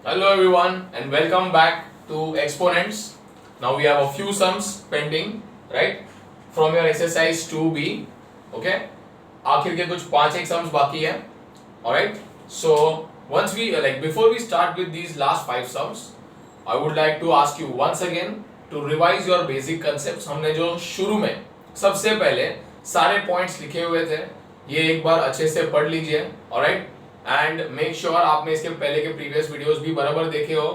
Hello everyone and welcome back to Exponents. Now we have a few sums pending, right? From your exercise 2B. Okay? आखिर के कुछ 5 sums बाकी हैं. Alright? So once we before we start with these last 5 sums, I would like to ask you once again to revise your basic concepts. हमने जो शुरू में सबसे पहले सारे points लिखे हुए थे, ये एक बार अच्छे से पढ़ लीजिए. Alright? एंड मेक श्योर आपने इसके पहले के प्रीवियस वीडियोस भी बराबर देखे हो.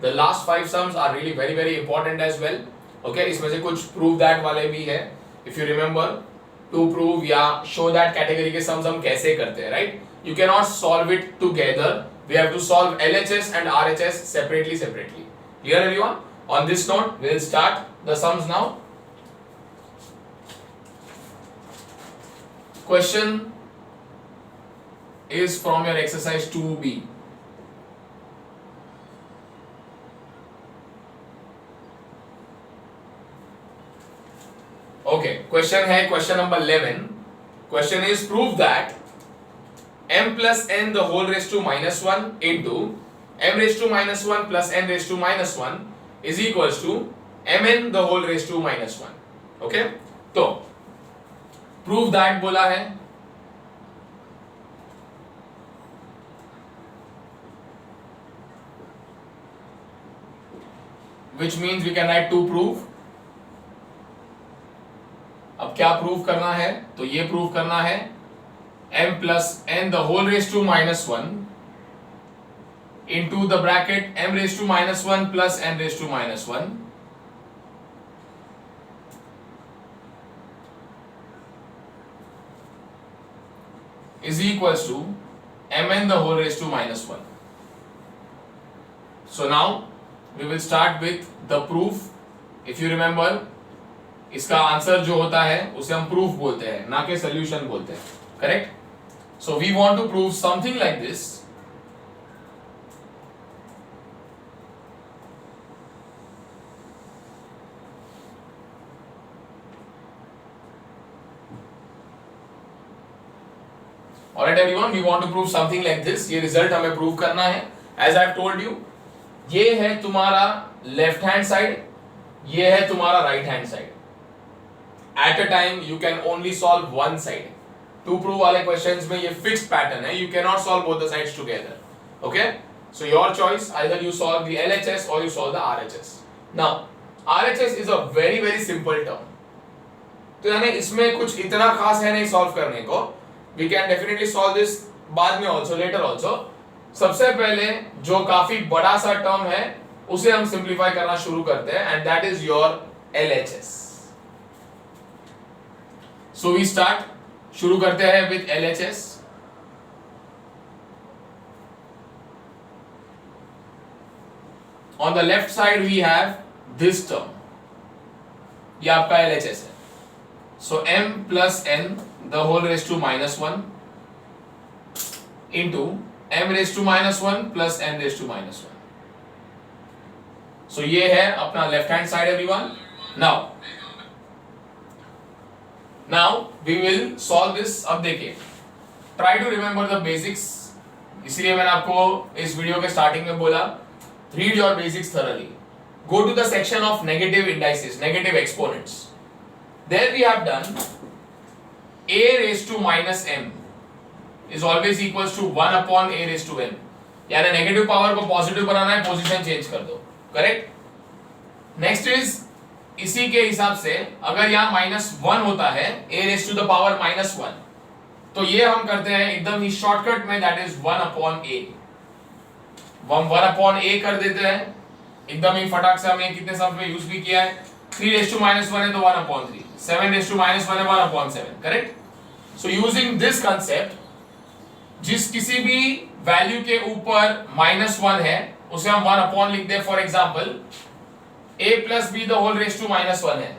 The last 5 sums are really very very important as well. Okay, इसमें से कुछ प्रूव दैट वाले भी है. If you remember to prove या शो दैट कैटेगरी के सम्स हम कैसे करते हैं, right? You can not solve it together. We have to solve LHS and RHS separately. Clear everyone? On this note we will start the sums now. Question is from your exercise 2B. Okay, question है question number 11. Question is prove that m plus n the whole raised to minus 1 into m raised to minus 1 plus n raised to minus 1 is equals to mn the whole raised to minus 1. Okay, तो prove that बोला है. Which means we can write to prove. अब क्या prove करना है? तो ये prove करना है m plus n the whole raised to minus 1 into the bracket m raised to minus 1 plus n raised to minus 1 is equals to mn the whole raised to minus 1. So now we will start with the proof. If you remember, इसका answer जो होता है उसे हम proof बोलते हैं, ना कि सॉल्यूशन बोलते हैं. Correct? So we want to prove something like this. Alright everyone, we want to prove something like this. ये रिजल्ट हमें प्रूव करना है. As I have told you, ये है तुम्हारा लेफ्ट हैंड साइड, ये है तुम्हारा right hand side. At a time you can only solve one side. To prove वाले क्वेश्चंस में ये फिक्स्ड पैटर्न है. You can not solve both the sides together. Okay, so your choice, either you solve the LHS और you solve the RHS. Now RHS is a very very simple term. तो यानी इसमें कुछ इतना खास है नहीं सॉल्व करने को. We can definitely solve this बाद में ऑल्सो, लेटर ऑल्सो. सबसे पहले जो काफी बड़ा सा टर्म है उसे हम सिंप्लीफाई करना शुरू करते हैं, and that is your LHS. So we start, शुरू करते हैं with LHS. On the left side we have this term, ये आपका LHS है. So m plus n the whole raise to minus 1 into m raised to minus 1 plus n raised to minus 1. So ये है अपना left hand side everyone. Now we will solve this. अब देखिए, try to remember the basics. इसलिए मैंने आपको इस video के स्टार्टिंग में बोला, read your basics thoroughly. Go to the section of negative indices, negative exponents. There we have done a raised to minus m is always equals to 1 upon a raised to m. यानी negative power को positive बनाना है, position change कर दो. Correct? Next is, इसी के हिसाब से अगर यहाँ -1 होता है a raised to the power -1, तो ये हम करते हैं एकदम ही शॉर्टकट में, दैट इज 1 upon a. हम 1 upon a कर देते हैं एकदम ही फटाक से. हमने कितने सम में यूज भी किया है. 3 raised to -1 है तो 1 upon 3. 7 raised to -1 है 1 upon 7. Correct? So using this concept, जिस किसी भी वैल्यू के ऊपर -1 है उसे हम 1 अपॉन लिख दे. For example a plus b the whole raise to -1 है,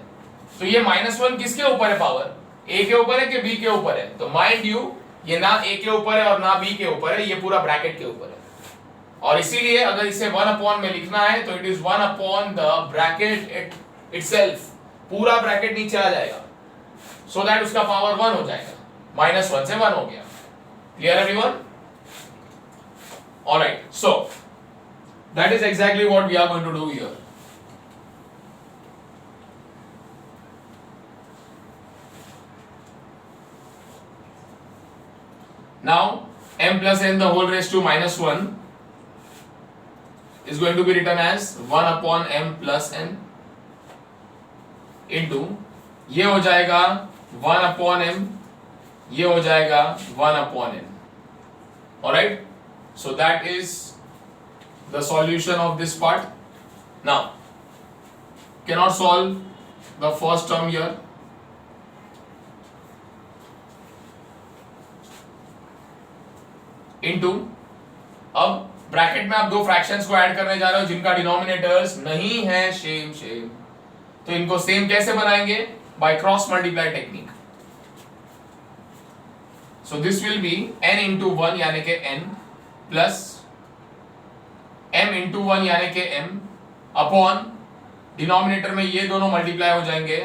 तो ये -1 किसके ऊपर है पावर? a के ऊपर है कि b के ऊपर है? तो माइंड यू, ये ना a के ऊपर है और ना b के ऊपर है, ये पूरा ब्रैकेट के ऊपर है. और इसीलिए अगर इसे 1 अपॉन में लिखना है तो it is 1 upon the bracket itself. पूरा ब्रैकेट नीचे आ जाएगा, सो दैट उसका पावर 1 हो जाएगा. -1 से 1 हो गया. Clear everyone? Alright, so That is exactly what we are going to do here. Now m plus n the whole raised to minus 1 is going to be written as 1 upon m plus n into ये हो जाएगा 1 upon m, ये हो जाएगा 1 upon n. Alright, so that is the solution of this part. Now cannot solve the first term here. Into, अब bracket में आप दो फ्रैक्शंस को ऐड करने जा रहे हो जिनका डिनोमिनेटर्स नहीं है सेम, तो इनको सेम कैसे बनाएंगे? By cross multiply technique. So this will be n into 1 यानी के n प्लस m इंटू 1 यानी के m अपॉन डिनोमिनेटर में ये दोनों मल्टीप्लाई हो जाएंगे,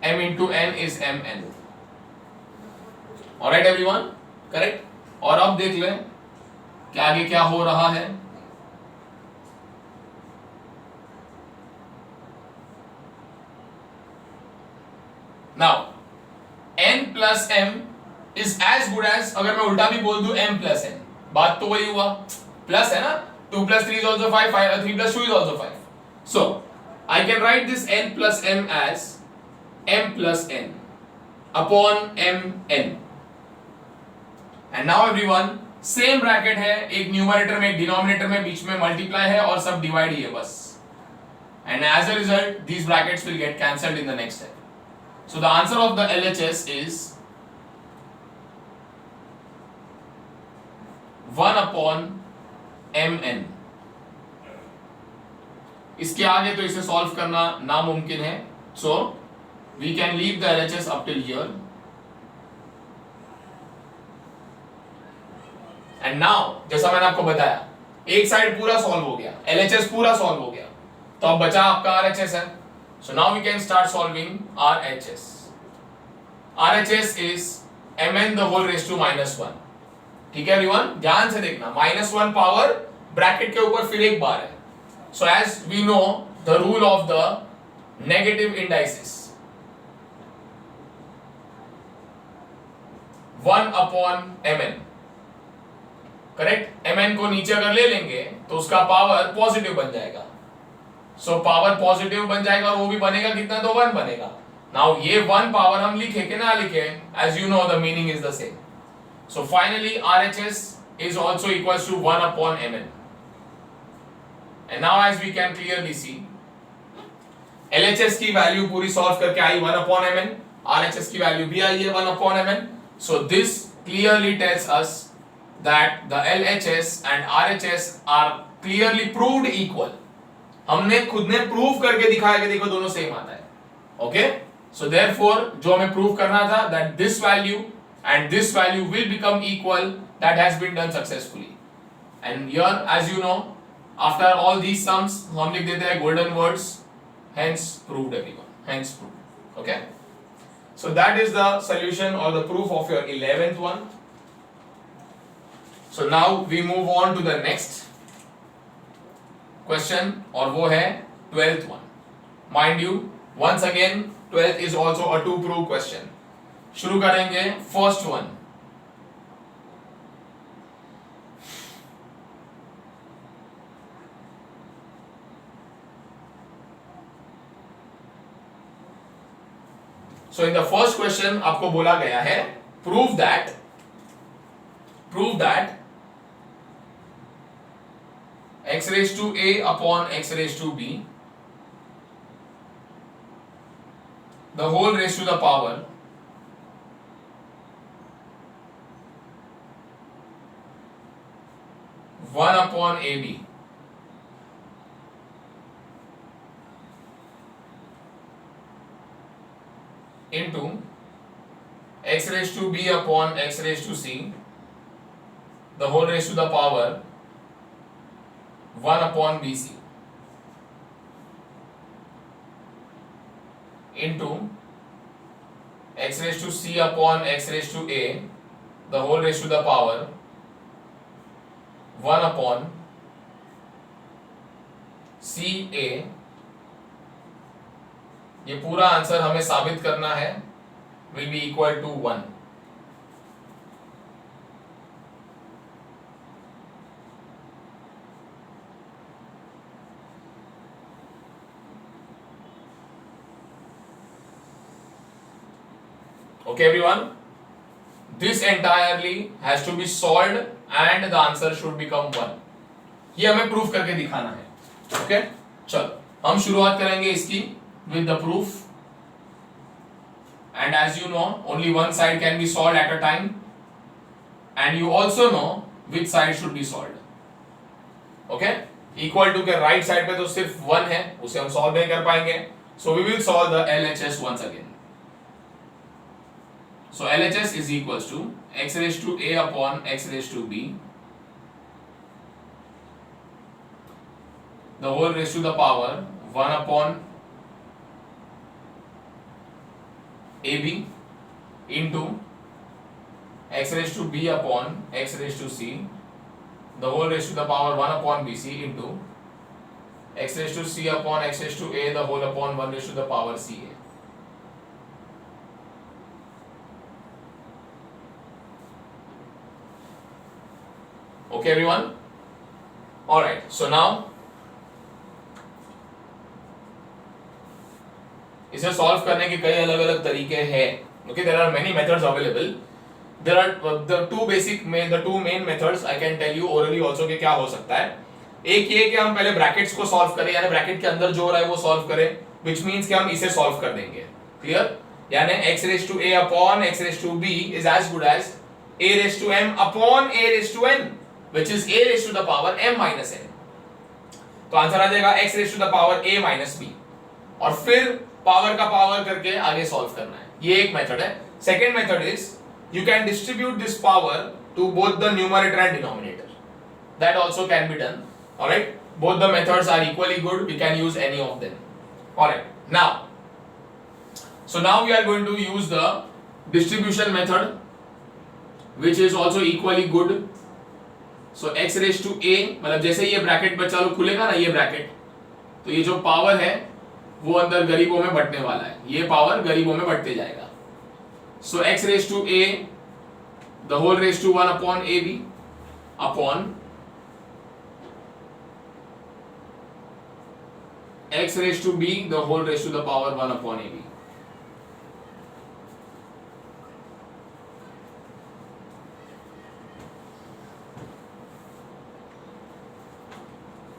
m into n is mn. Alright everyone, correct. और अब देख लें कि आगे क्या हो रहा है. Now n plus m is as good as, अगर मैं उल्टा भी बोल दूं m प्लस n, बात तो वही हुआ, प्लस है ना. 2 plus 3 is also 5, 3 plus 2 is also 5. So I can write this n plus m as m plus n upon mn. And now everyone, same bracket है, एक न्यूमरेटर में एक डिनोमिनेटर में, बीच में मल्टीप्लाई है और सब डिवाइड ही है बस. And as a result these brackets will get cancelled in the next step. So the answer of the LHS is 1 upon mn. इसके आगे तो इसे सॉल्व करना नामुमकिन है. So we can leave the LHS up till here. And now जैसा मैंने आपको बताया, एक साइड पूरा सॉल्व हो गया, LHS पूरा सॉल्व हो गया, तो अब बचा आपका RHS है. So now we can start solving RHS. RHS is mn the whole raise to minus 1. ठीक है एवरीवन, ध्यान से देखना, माइनस 1 पावर ब्रैकेट के ऊपर फिर एक बार है. So as we know the rule of the negative indices, 1 upon mn. Correct. mn को नीचे अगर ले लेंगे तो उसका पावर पॉजिटिव बन जाएगा. सो पावर पॉजिटिव बन जाएगा और वो भी बनेगा कितना? तो 1 बनेगा. नाउ ये 1 पावर हम लिखे कि ना लिखे, as you know the meaning is the same. So finally RHS is also equals to 1 upon mn. And now as we can clearly see, LHS की वैल्यू पूरी सॉल्व करके आई 1 upon mn, RHS की value भी आई है 1 upon mn. So this clearly tells us that the LHS and RHS are clearly proved equal. हमने खुद ने prove करके दिखाया कि देखो दोनों सेम आता है. Okay? So therefore जो हमें प्रूव करना था that this value and this value will become equal, that has been done successfully. And here as you know, after all these sums हम लिख देते हैं golden words, hence proved everyone, hence proved. Okay? So that is the solution or the proof of your 11th one. So now we move on to the next question, और वो है 12th one. Mind you, once again 12th is also a to prove question. शुरू करेंगे first one. So in the first question आपको बोला गया है prove that x raised to a upon x raised to b the whole raised to the power one upon ab into x raised to b upon x raised to c the whole raised to the power 1 upon bc into x raised to c upon x raised to a the whole raised to the power 1 upon सी ए, ये पूरा answer हमें साबित करना है will be equal to 1। Okay everyone, this entirely has to be solved and the answer should become 1। ये हमें proof करके दिखाना है। ओके चलो हम शुरुआत करेंगे इसकी with the proof, and as you know only one side can be solved at a time, and you also know which side should be solved। Okay equal to के राइट साइड पे तो सिर्फ 1 है, उसे हम सॉल्व नहीं कर पाएंगे, so we will solve the LHS once again। So LHS is equals to x raised to a upon x raised to b, the whole raised to the power 1 upon ab into x raised to b upon x raised to c, the whole raised to the power 1 upon bc into x raised to c upon x raised to a, the whole upon 1 raised to the power ca। Okay everyone, all right, so now इसे solve करने के कई अलग अलग तरीके हैं। Okay, there are many methods available। There are the two main methods I can tell you orally also कि क्या हो सकता है। एक ये कि हम पहले ब्रैकेट्स को सॉल्व करें, यानी ब्रैकेट के अंदर जो हो रहा है वो सॉल्व करें, which means कि हम इसे सॉल्व कर देंगे। क्लियर? यानी x raised to a upon x raised to b is as good as a raised to m upon a raised to n, which is a raised to the power m minus n। तो answer आ जाएगा x raised to the power a minus b, और फिर power का power करके आगे solve करना है। ये एक मेथड है। Second method is you can distribute this power to both the numerator and denominator, that also can be done. Alright, both the methods are equally good, we can use any of them. Alright, now we are going to use the distribution method, which is also equally good। So x raised to a, मतलब जैसे ये bracket बच्चा लोग खुलेगा ना, ये bracket, तो ये जो पावर है वो अंदर गरीबों में बंटने वाला है, ये पावर गरीबों में बढ़ते जाएगा। सो x raised to a the whole raised to 1 upon ab upon x raised to b the whole raised to the power 1 upon ab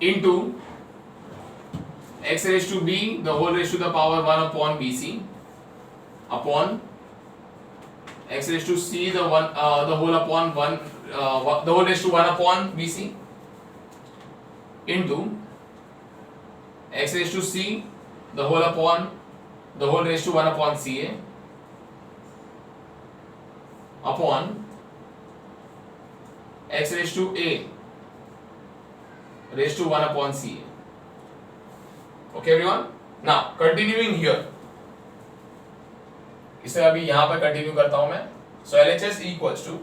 into x raised to b the whole raised to the power 1 upon bc upon x raised to c the whole upon 1 the whole raised to 1 upon bc into x raised to c the whole raised to 1 upon ca upon x raised to a raised to 1 upon ca। Okay everyone, now continuing here, इसे अभी यहां पर continue करता हूं मैं। सो LHS equals to,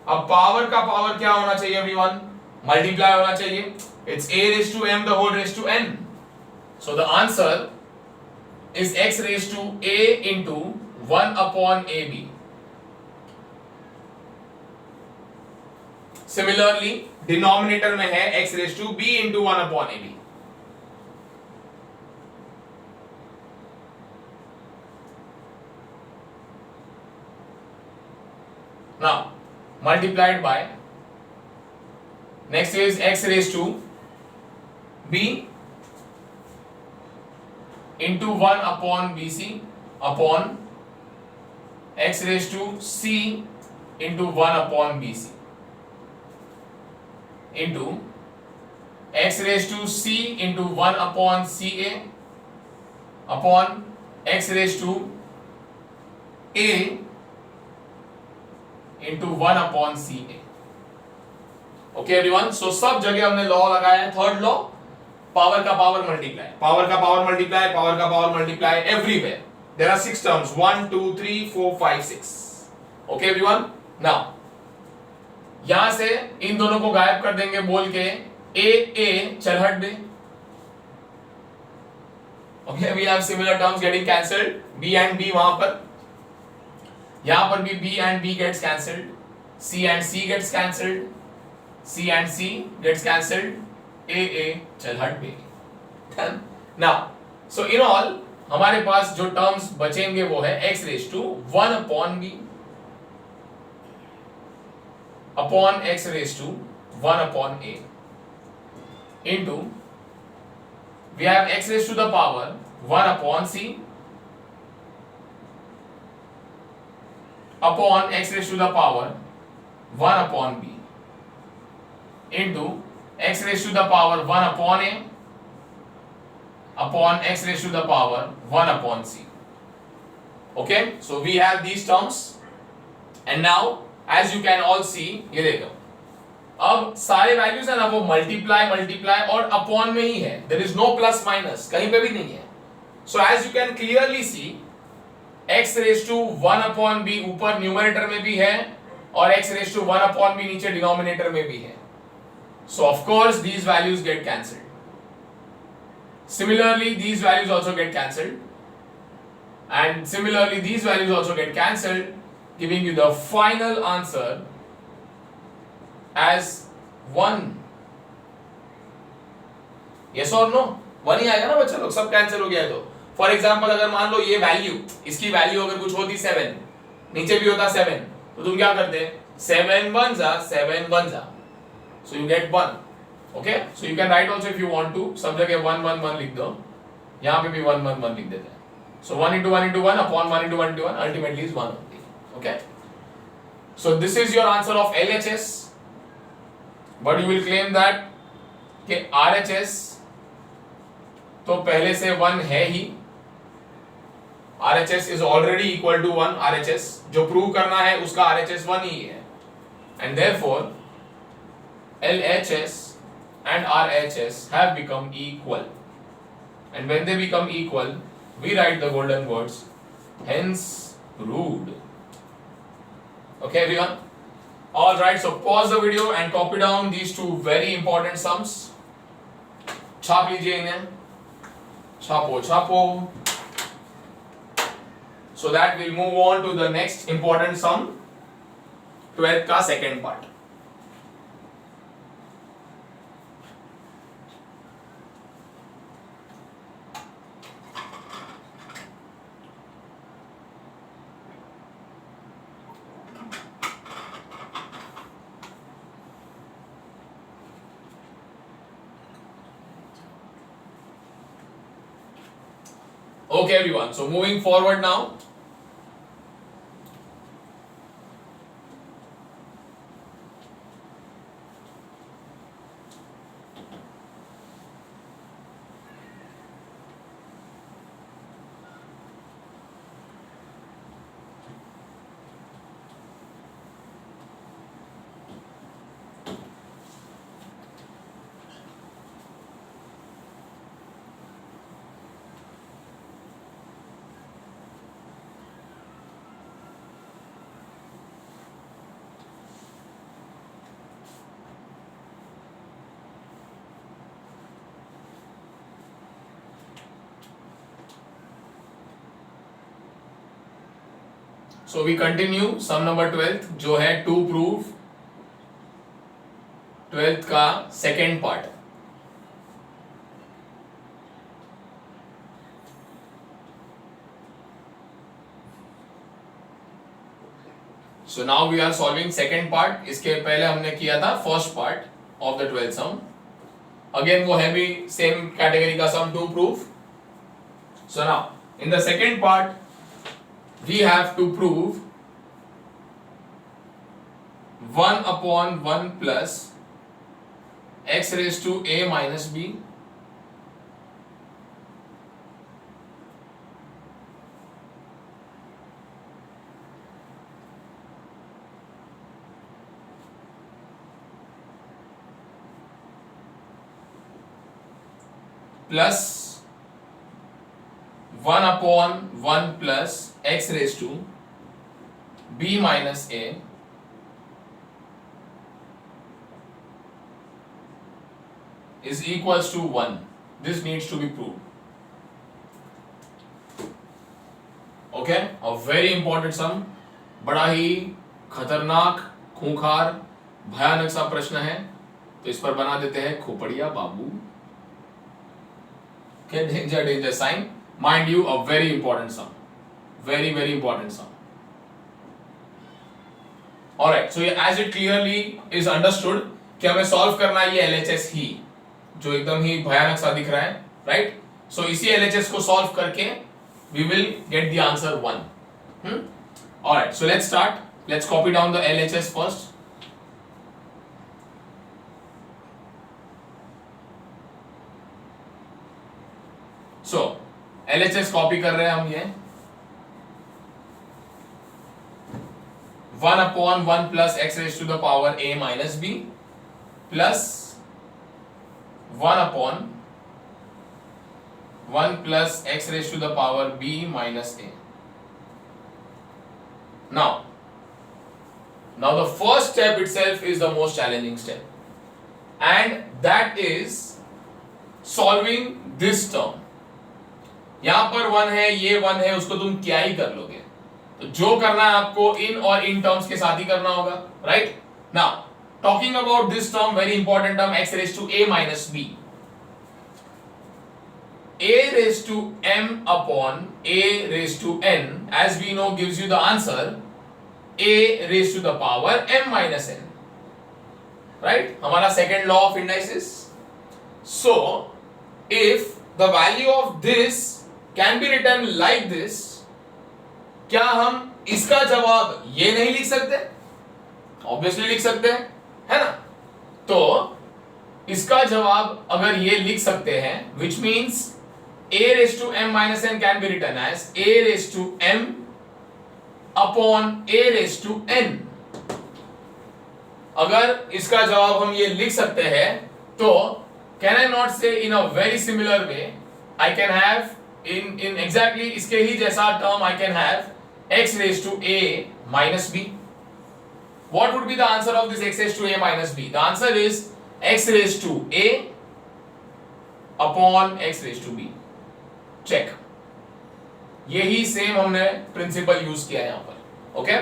अब power का power क्या होना चाहिए एवरीवन? मल्टीप्लाई होना चाहिए। It's a raised to m the whole raised to n, so the answer is x raised to a into 1 upon ab। Similarly denominator में है x raised to b into 1 upon ab। Now multiplied by, next is x raised to b into 1 upon bc upon x raised to c into 1 upon bc into x raised to c into 1 upon ca upon x raised to a into 1 upon ca। Okay everyone, so सब जगह हमने law लगाया है। Third law, power का power multiply, power का power multiply, power का power multiply everywhere. There are 6 terms, 1 2 3 4 5 6। Okay everyone, now यहां से इन दोनों को गायब कर देंगे बोल के ए चल हट दे. Okay, we have similar terms getting cancelled. B and B वहां पर, यहां पर भी B and B gets cancelled. C and C gets cancelled. C and C gets cancelled. A चल हट बे. Now, so in all हमारे पास जो टर्म्स बचेंगे वो है x raise to 1 upon b upon x raise to 1 upon a into we have x raised to the power 1 upon c upon x raised to the power 1 upon b into x raised to the power 1 upon a upon x raised to the power 1 upon c. Okay, so we have these terms and now as you can all see, ये देखो अब सारे values है ना वो multiply और upon में ही है. There is no plus minus, कहीं पे भी नहीं है. So as you can clearly see x raise to 1 upon b ऊपर न्यूमरेटर में भी है और x raise to 1 upon b नीचे डिनोमिनेटर में भी है. So of course these values get cancelled. Similarly these values also get cancelled and similarly these values also get cancelled, giving you the final answer as 1. yes or no? 1 ही आएगा ना बच्चा लोग, सब cancel हो गया है. तो फॉर एग्जांपल अगर मान लो ये वैल्यू, इसकी वैल्यू अगर कुछ होती 7, नीचे भी होता 7, तो तुम क्या करते 7 1 जा 7 1 जा, so you get 1. Okay, so you can write also if you want to, सब जगह 1 1 1 लिख दो, यहां पे भी 1 1 1 लिख देते हैं. So 1 into 1 into 1 upon 1 into 1 into 1 ultimately is 1 only. Okay. So this is your answer of LHS. But you will claim that कि RHS तो पहले से 1 है ही. RHS is already equal to 1. RHS जो प्रूव करना है उसका RHS 1 ही है. And therefore LHS and RHS have become equal. And when they become equal, we write the golden words hence proved. Okay everyone, all right, so pause the video and copy down these two very important sums. छाप लीजिए इन्हें, छापो so that we'll move on to the next important sum, 12th का second part. Okay everyone, so moving forward now. So we continue sum number 12th जो है to prove 12th का second part. So now we are solving second part. इसके पहले हमने किया था first part of the 12th sum. Again वो है भी same category का sum to prove. So now in the second part we have to prove 1 upon 1 plus x raised to a minus b plus 1 upon 1 plus x raised to b minus a is equals to 1. This needs to be proved. Okay, a very important sum, बड़ा ही खतरनाक, खूंखार, भयानक सा प्रश्न है, तो इस पर बना देते हैं खोपड़िया बाबू. Okay, danger sign. Mind you, a very important sum, very important sum. Alright, so as it clearly is understood कि हमें सॉल्व करना है ये LHS ही, जो एकदम ही भयानक सा दिख रहा है, right? So इसी LHS को सॉल्व करके we will get the answer 1. Alright, so let's start. Let's copy down the LHS first. So LHS copy कर रहे हैं हम ये 1 upon 1 plus x raised to the power a minus b plus 1 upon 1 plus x raised to the power b minus a. Now the first step itself is the most challenging step, and that is solving this term. यहां पर 1 है, ये 1 है, उसको तुम क्या ही कर लोगे, तो जो करना है आपको इन और इन टर्म्स के साथ ही करना होगा, right? Now talking about this term, very important term, x raised to a minus b. A raised to m upon a raised to n, as we know, gives you the answer a raised to the power m minus n, right? हमारा second law of indices. So if the value of this can be written like this, क्या हम इसका जवाब ये नहीं लिख सकते? Obviously लिख सकते हैं, है ना? तो इसका जवाब अगर ये लिख सकते हैं, which means a raised to m minus n can be written as a raised to m upon a raised to n. अगर इसका जवाब हम ये लिख सकते हैं, तो can I not say in a very similar way I can have in exactly इसके ही जैसा term I can have x raised to a minus b. What would be the answer of this x raised to a minus b? The answer is x raised to a upon x raised to b. Check, यही same हमने principle use किया यहां पर. Okay,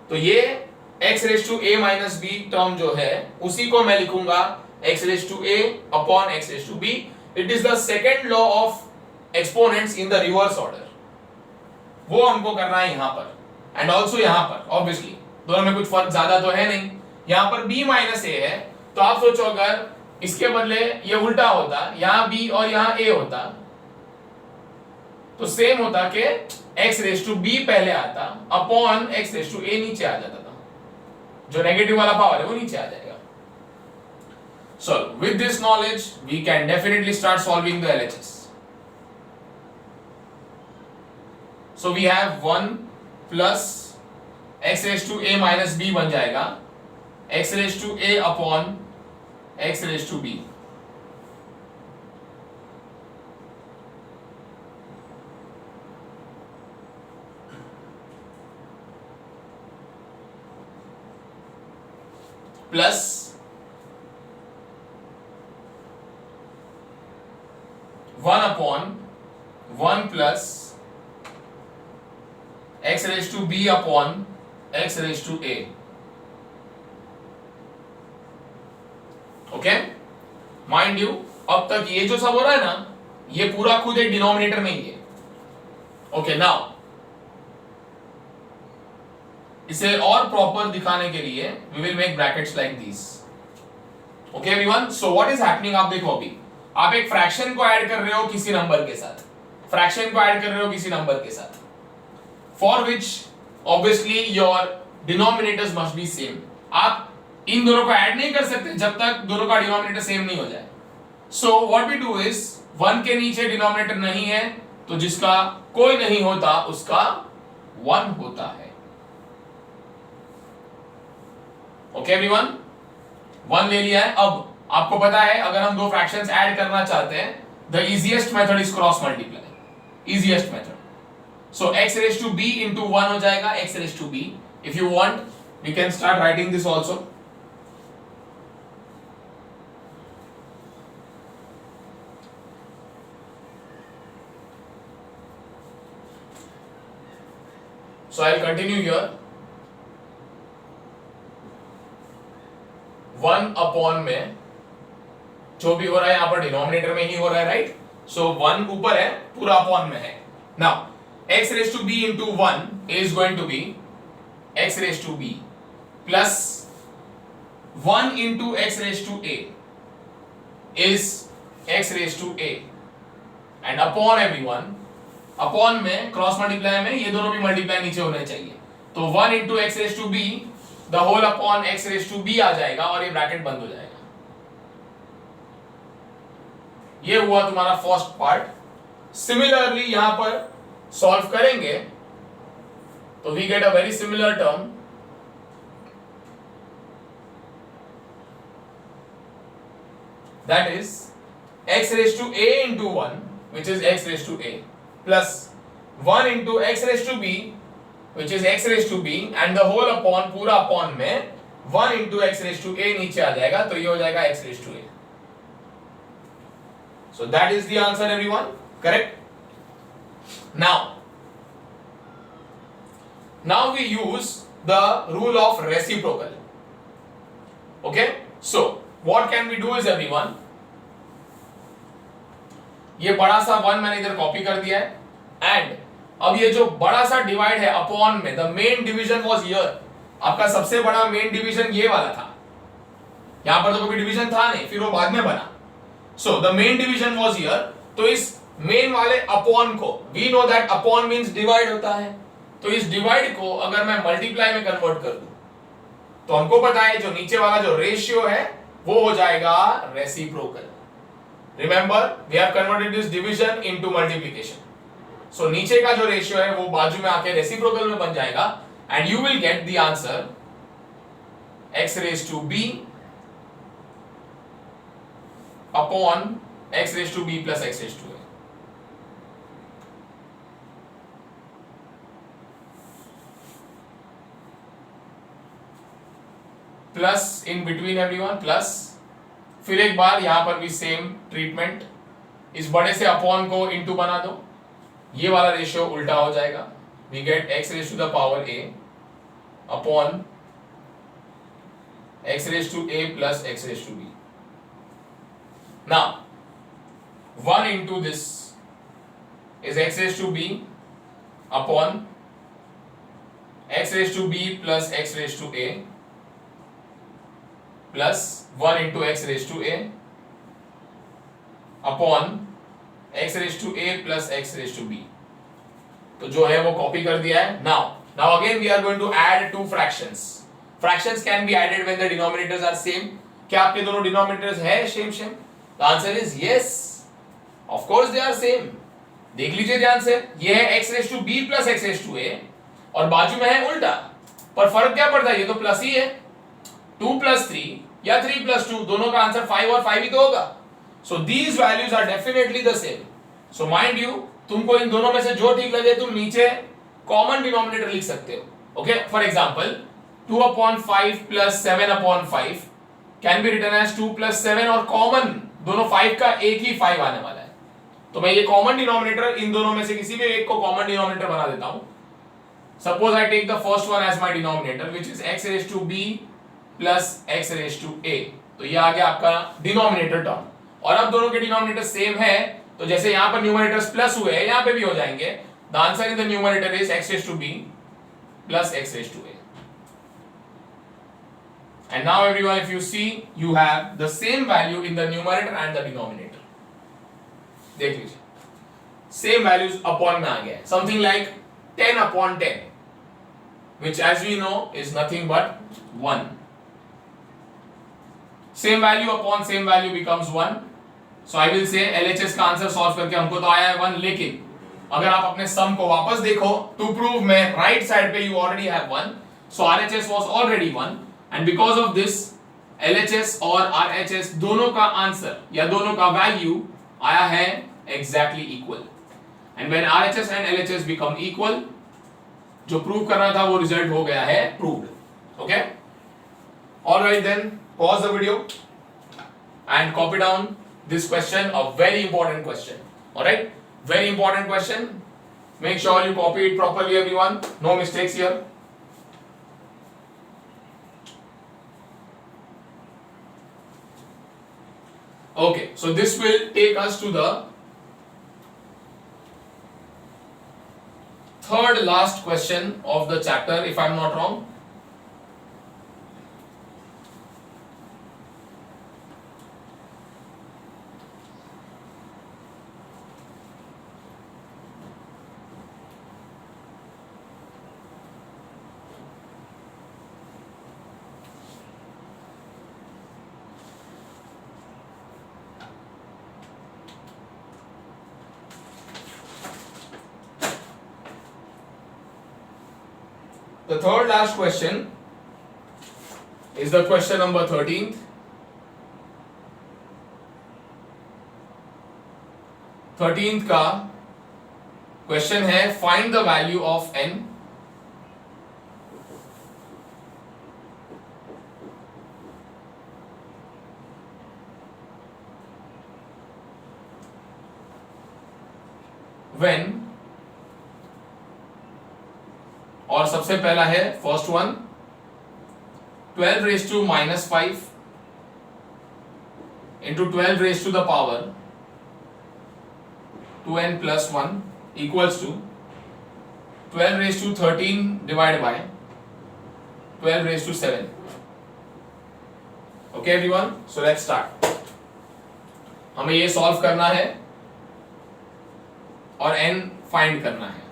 तो ये x raised to a minus b term जो है, उसी को मैं लिखूंगा x raised to a upon x raised to b. It is the second law of exponents in the reverse order. वो हमको करना है यहां पर, एंड ऑल्सो यहां पर. ऑब्वियसली दोनों में कुछ फर्क ज्यादा तो है नहीं. यहां पर b माइनस a है, तो आप सोचो अगर इसके बदले ये उल्टा होता, यहां b और यहां a होता, तो सेम होता कि x रेज टू b पहले आता upon x raise to a नीचे आ जाता था. जो नेगेटिव वाला पावर है वो नीचे आ जाएगा. So with this knowledge we can definitely start solving the LHS. So we have 1 plus x raised to a minus b बन जाएगा x raised to a upon x raised to b. Plus 1 upon 1 plus x raised to b upon x raised to a. Okay, mind you अब तक ये जो सब हो रहा है ना, ये पूरा खुद एक डिनोमिनेटर में ही है. ओके, नाउ इसे और प्रॉपर दिखाने के लिए we will make brackets like this. Okay everyone, so what is happening, आप देखो अभी आप एक फ्रैक्शन को ऐड कर रहे हो किसी नंबर के साथ, फ्रैक्शन को ऐड कर रहे हो किसी नंबर के साथ, for which obviously your denominators must be same. आप इन दोनों को ऐड नहीं कर सकते जब तक दोनों का डिनोमिनेटर सेम नहीं हो जाए. So what we do is 1 के नीचे डिनोमिनेटर नहीं है, तो जिसका कोई नहीं होता उसका 1 होता है. ओके एवरीवन, 1 ले लिया है. अब आपको पता है अगर हम दो फ्रैक्शंस ऐड करना चाहते हैं, the easiest method is cross multiply, easiest method. So x raised to b into 1 हो जाएगा x raised to b. If you want we can start writing this also. So I'll continue here. 1 upon में जो भी हो रहा है यहाँ पर डिनोमिनेटर में ही हो रहा है, राइट? सो 1 ऊपर है, पूरा अपॉन में है. Now x raised to b into 1 is going to be x raised to b plus 1 into x raised to a is x raised to a and upon everyone, upon में cross multiply में ये दोनों भी multiply नीचे होने चाहिए. तो 1 into x raised to b the whole upon x raised to b आ जाएगा और ये ब्रैकेट बंद हो जाएगा. ये हुआ तुम्हारा फर्स्ट पार्ट. सिमिलरली यहां पर सॉल्व करेंगे तो we get a very similar term. That is x raised to a into 1 which is x raised to a plus 1 into x raised to b which is x raised to b and the whole upon पूरा upon में 1 into x raised to a नीचे आ जाएगा तो ये हो जाएगा x raised to a. So that is the answer everyone, correct? Now we use the rule of reciprocal. Okay, so what can we do is everyone, ये बड़ा सा 1 मैंने इधर कॉपी कर दिया है एंड अब ये जो बड़ा सा डिवाइड है अपॉन में, the main division was here. आपका सबसे बड़ा मेन डिवीजन ये वाला था, यहां पर तो कोई डिवीजन था नहीं, फिर वो बाद में बना. So the main division was here. तो इस मेन वाले अपॉन को, we know that upon means divide होता है, तो इस डिवाइड को अगर मैं मल्टीप्लाई में कन्वर्ट कर दूं तो हमको पता है जो नीचे वाला जो रेशियो है वो हो जाएगा reciprocal. Remember we have converted this division into multiplication. So नीचे का जो रेशियो है वो बाजू में आके रेसिप्रोकल में बन जाएगा and you will get the answer x raised to b upon x raised to b plus x raised to a. Plus in between everyone plus, फिर एक बार यहां पर भी सेम ट्रीटमेंट, इस बड़े से अपॉन को इनटू बना दो, ये वाला रेशियो उल्टा हो जाएगा. We get x raised to the power a upon x raised to a plus x raised to b. Now 1 into this is x raised to b upon x raised to b plus x raised to a plus 1 into x raised to a upon x raised to a plus x raised to b. तो जो है वो copy कर दिया है. Now again we are going to add two fractions. Fractions can be added when the denominators are same. क्या आपके दोनों denominators है same? The answer is yes. Of course they are same. देख लीजिए ध्यान से, ये है x raised to b plus x raised to a और बाजू में है उल्टा, पर फर्क क्या पड़ता है, ये तो प्लस ही है. 2 plus 3 या 3 plus 2 दोनों का आंसर 5 और 5 ही तो होगा. So these values are definitely the same. So mind you, तुमको इन दोनों में से जो ठीक लगे तुम नीचे कॉमन डिनोमिनेटर लिख सकते हो. Okay, for example 2 upon 5 plus 7 upon 5 can be written as 2 plus 7 और कॉमन दोनों 5 का एक ही 5 आने वाला है. तो मैं ये कॉमन डिनोमिनेटर इन दोनों में से किसी भी एक को कॉमन डिनोमिनेटर बना देता हूं. Suppose I take the first one as my denominator which is x raised to b plus x raised to a. तो ये आ गया आपका डिनोमिनेटर टर्म. और अब दोनों के डिनोमिनेटर सेम है तो जैसे यहां पर न्यूमरेटर्स प्लस हुए हैं यहां पे भी हो जाएंगे. The answer in the numerator is x raised to b plus x raised to a. And now everyone, if you see, you have the same value in the numerator and the denominator. देख लीजिए, same values upon में आ गया है. Something like 10 upon 10, which as we know is nothing but 1. Same value upon same value becomes 1. So I will say LHS का answer solve करके हमको तो आया है 1, लेकिन अगर आप अपने सम को वापस देखो to prove में राइट साइड पे you already have 1. So RHS was already 1. And because of this LHS और RHS दोनों का आंसर या दोनों का वैल्यू आया है exactly equal. And when RHS and LHS become equal, जो प्रूव करना था वो रिजल्ट हो गया है proved. Okay? Alright then, pause the video and copy down this question, a very important question. Alright? Very important question. Make sure you copy it properly, everyone. No mistakes here. Okay, so this will take us to the third last question of the chapter, if I'm not wrong. The third last question is the question number 13th. 13th का question है find the value of n when, और सबसे पहला है first one 12 raise to -5 into 12 raise to the power 2n plus 1 equals to 12 raised to 13 divided by 12 raised to 7. Okay everyone, so let's start. हमें ये solve करना है और n find करना है.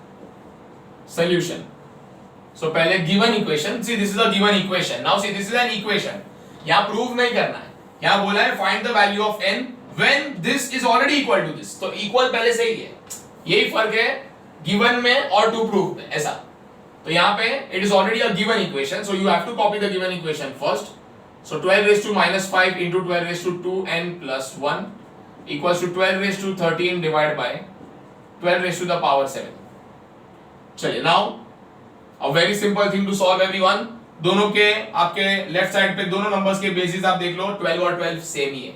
Solution. So पहले given equation, see this is a given equation. Now see this is an equation. यहाँ prove नहीं करना है, यहाँ बोला है find the value of n when this is already equal to this. तो equal पहले से ही है, यही फर्क है given में और to prove में. ऐसा तो यहाँ पे it is already a given equation, so you have to copy the given equation first. So 12 raised to -5 into 12 raised to 2n plus 1 equals to 12 raised to 13 divided by 12 raised to the power 7. चलिए now a very simple thing to solve everyone. दोनों के आपके left side पे दोनों numbers के basis आप देख लो, 12 और 12 सेम ही है,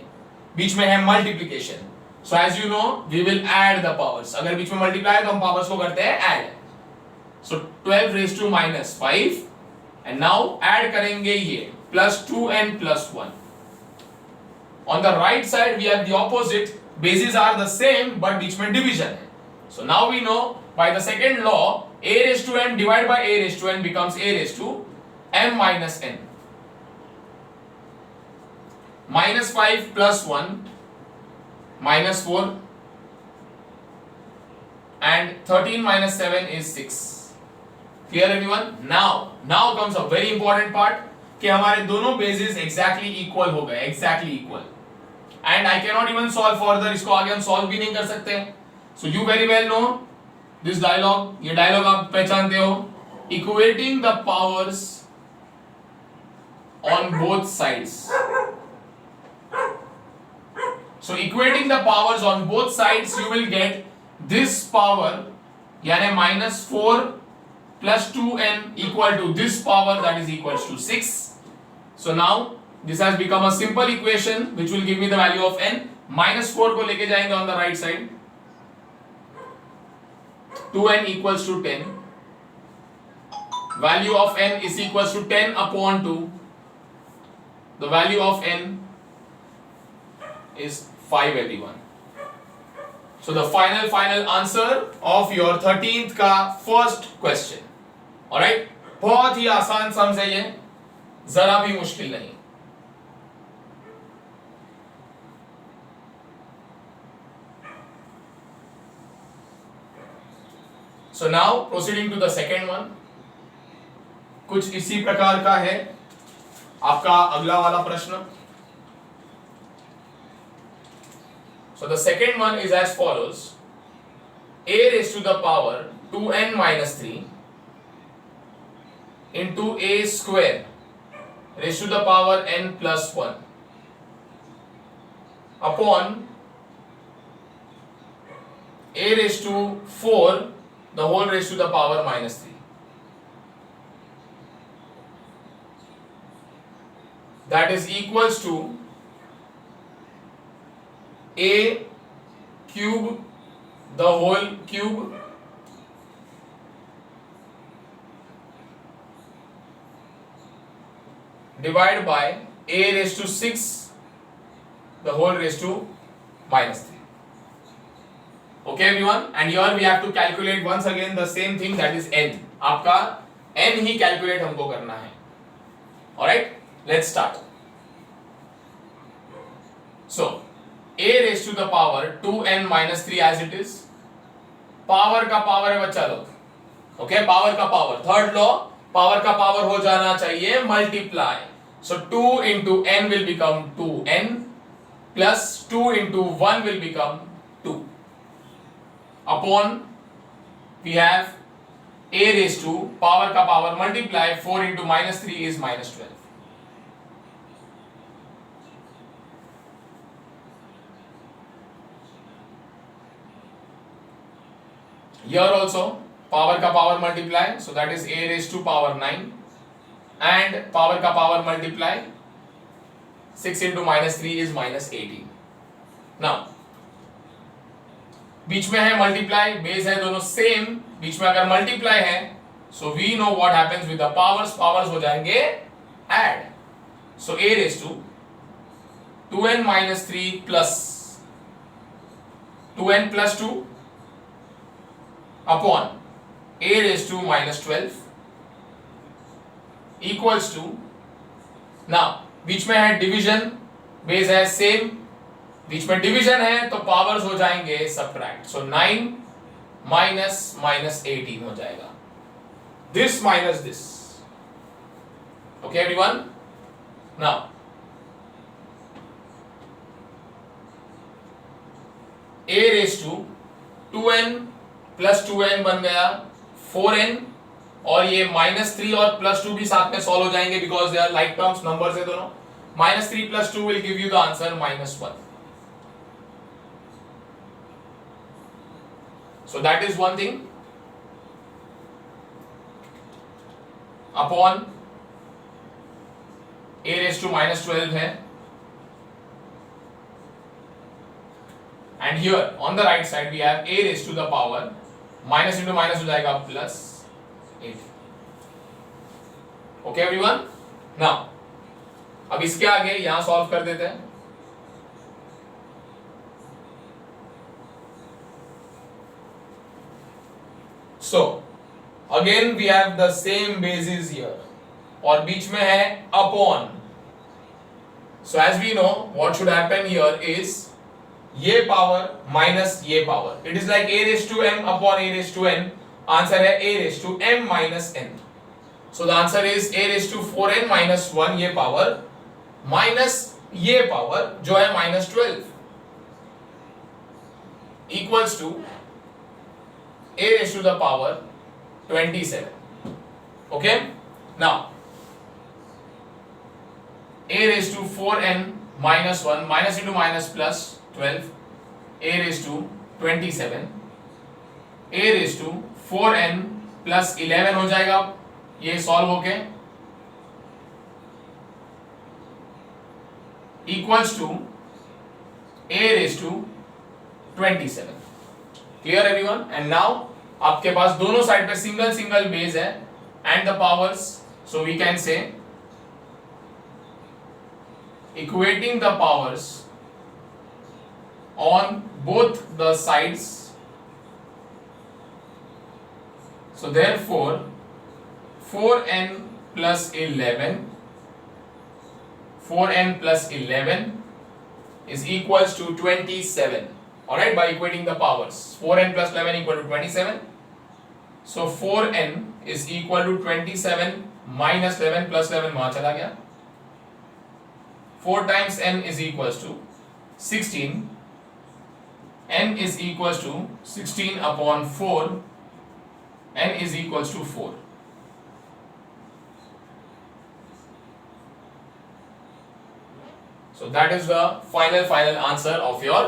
बीच में है multiplication. So as you know we will add the powers. अगर बीच में मल्टीप्लाई है तो हम पावर्स को करते हैं add. So 12 raise to -5 and now add करेंगे ये plus 2n plus 1. On the right side we have the opposite, bases are the same but बीच में division है. So now we know by the second law a raised to n divided by a raised to n becomes a raised to m minus n. -5 plus 1 -4 and 13 minus 7 is 6. Clear everyone? Now comes a very important part कि हमारे दोनों basis exactly equal हो गए, exactly equal. And I cannot even solve further, इसको आगे हम solve भी नहीं कर सकते. So you very well know this dialogue, ये dialogue आप पहचानते हो. Equating the powers on both sides. So equating the powers on both sides you will get this power यानी -4 plus 2n equal to this power that is equals to 6. So now this has become a simple equation which will give me the value of n. -4 को लेके जाएंगे on the right side, 2n equals to 10. Value of n is equals to 10 upon 2. The value of n is 5 everyone. So the final answer of your 13th का first question. Alright, बहुत ही आसान सम है ये, जरा भी मुश्किल नहीं. So now proceeding to the second one. कुछ इसी प्रकार का है आपका अगला वाला प्रश्न. So the second one is as follows: a raised to the power 2n minus 3 into a square raised to the power n plus 1 upon a raised to 4 the whole raised to the power minus 3. That is equals to a cube the whole cube divide by a raised to 6 the whole raised to minus 3. Okay everyone, and here we have to calculate once again the same thing, that is n. आपका n ही calculate हमको करना है. Alright, let's start. So a raised to the power 2n minus 3 as it is. Power का power है बच्चा लोग. Okay, power का power, third law, power का पावर हो जाना चाहिए multiply. So 2 into n will become 2n plus 2 into 1 will become 2 upon we have a raised to power का power multiply 4 into minus 3 is minus 12. Here also power का power multiply, so that is a raised to power 9 and power का power multiply 6 into minus 3 is minus 18. Now बीच में है multiply, base है दोनों same, बीच में अगर multiply है so we know what happens with the powers, powers हो जाएंगे add. So a raised to 2n minus 3 plus 2n plus 2 upon a raised to minus 12 equals to, now बीच में है division, base है same, बीच में division है तो powers हो जाएंगे सबट्रैक्ट. सो 9 माइनस माइनस 18 हो जाएगा, this minus this. Okay everyone, now a raised to 2n plus 2n बन गया 4n, और ये माइनस 3 और प्लस 2 भी साथ में सॉल्व हो जाएंगे because they are like terms, numbers है दोनों. Minus 3 plus 2 will give you the answer minus 1. So that is one thing. Upon a raised to minus 12 है, and here on the right side we have a raised to the power minus into minus हो जाएगा plus 8. Okay everyone, now अब इसके आगे यहां solve कर देते हैं. So again we have the same bases here, और बीच में है upon. So as we know what should happen here is ये पावर माइनस ये power, it is like a raised to m upon a raised to n. Answer है a raised to m minus n. So the answer is a raised to 4n minus 1 ये power minus ये power जो है minus 12 equals to a raised to the power 27. Okay, now a raised to 4n minus 1 minus into minus plus 12 a raised to 27 a raised to 4n plus 11 हो जाएगा ये solve होके, equals to a raised to 27. Clear everyone? And now आपके पास दोनों side पे single single base है and the powers, so we can say equating the powers on both the sides. So therefore 4n plus 11 is equals to 27. Alright, by equating the powers 4n plus 11 equal to 27. So 4n is equal to 27 minus 11 plus 11 वहां चला गया. 4 times n is equals to 16. n is equals to 16 upon 4. n is equals to 4. So that is the final answer of your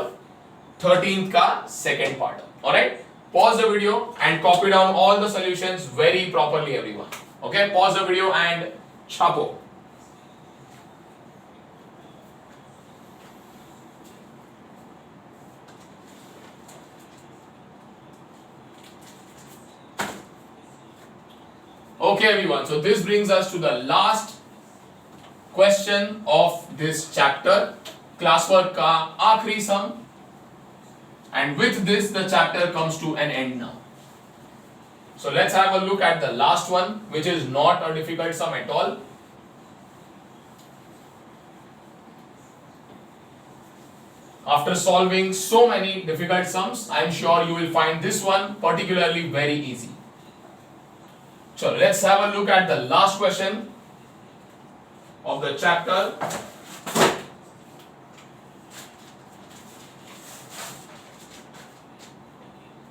13th ka second part. Alright, pause the video and copy down all the solutions very properly everyone. Okay, pause the video and chapo. Okay everyone, so this brings us to the last question of this chapter, classwork का आखिरी सम, and with this the chapter comes to an end now. So let's have a look at the last one, which is not a difficult sum at all. After solving so many difficult sums, I am sure you will find this one particularly very easy. So let's have a look at the last question of the chapter.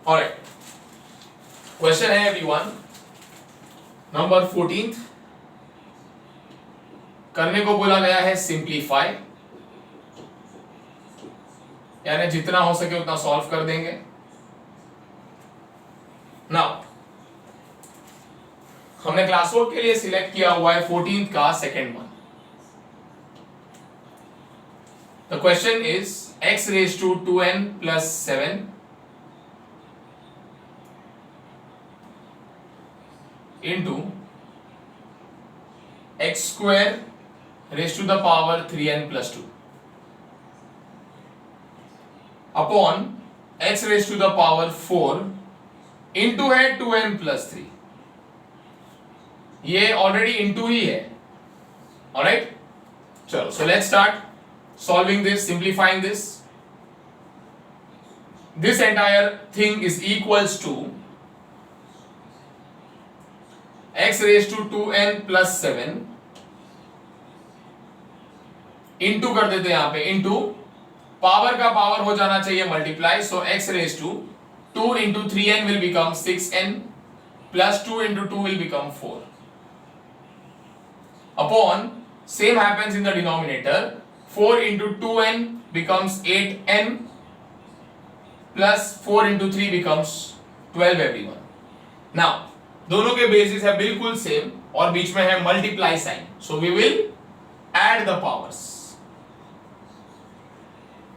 Alright, question है everyone number 14th। करने को बोला गया है simplify, यानी जितना हो सके उतना सॉल्व कर देंगे। नाउ हमने क्लासवर्क के लिए सिलेक्ट किया हुआ है 14th का second one. The question is x raise to 2n plus 7 into x square raised to the power 3n plus 2 upon x raised to the power 4 into है 2n plus 3। ये already into ही है। Alright, चलो so let's start solving this, simplifying this. This entire thing is equals to x raise to 2n plus 7 into कर देते हैं यहां पे, into power का पावर हो जाना चाहिए multiply, so x raise to 2 into 3n will become 6n plus 2 into 2 will become 4 upon same happens in the denominator, 4 into 2n becomes 8n plus 4 into 3 becomes 12 everyone. Now दोनों के basis है बिल्कुल same और बीच में है multiply sign, so we will add the powers.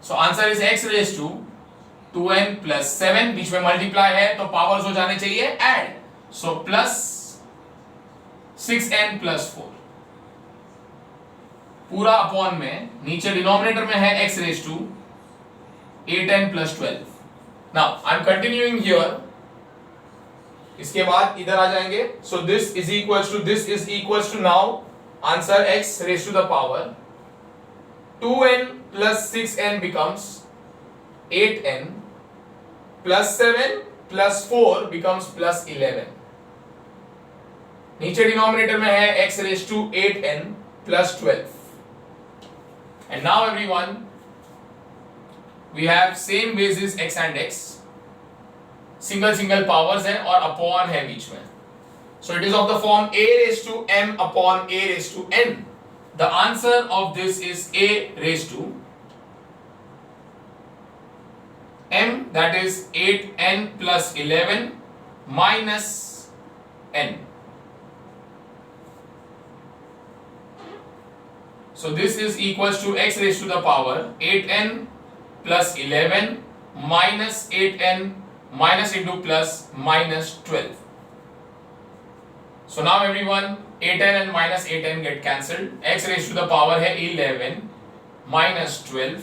So answer is x raise to 2n plus 7, बीच में मल्टीप्लाई है तो पावर्स हो जाने चाहिए add, so plus 6n plus 4 पूरा अपॉन में, नीचे डिनोमिनेटर में है x raise to 8n plus 12। Now I am continuing here, इसके बाद इधर आ जाएंगे, so this is equals to this is equals to now answer x raise to the power 2n plus 6n becomes 8n plus 7 plus 4 becomes plus 11। नीचे denominator में है x raise to 8n plus 12। And now everyone we have same bases x and x, single single powers है और upon है बीच में, so it is of the form a raise to m upon a raise to n। The answer of this is a raise to m, that is 8n plus 11 minus n। So this is equals to x raised to the power 8n plus 11 minus 8n minus into plus minus 12. So now everyone 8n and minus 8n get cancelled. X raised to the power है 11 minus 12.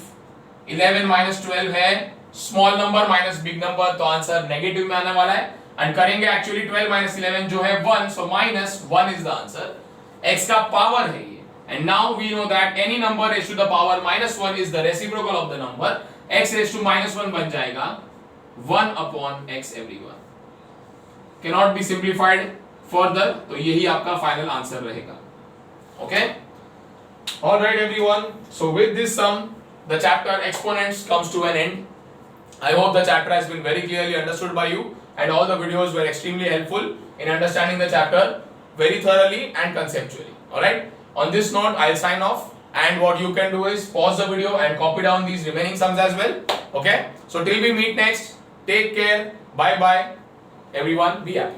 11 minus 12 है small number minus big number, तो answer negative में आने वाला है। And करेंगे actually 12 minus 11 जो है 1, so minus 1 is the answer. x का पावर है ये। And now we know that any number raised to the power minus 1 is the reciprocal of the number. X raised to minus 1 बन जाएगा 1 upon x everyone. Cannot be simplified further, तो यही आपका final answer रहेगा। Okay? Alright everyone. So with this sum, the chapter exponents comes to an end. I hope the chapter has been very clearly understood by you, and all the videos were extremely helpful in understanding the chapter very thoroughly and conceptually. Alright? On this note, I'll sign off, and what you can do is pause the video and copy down these remaining sums as well. Okay? So till we meet next, take care, bye bye, everyone, be happy.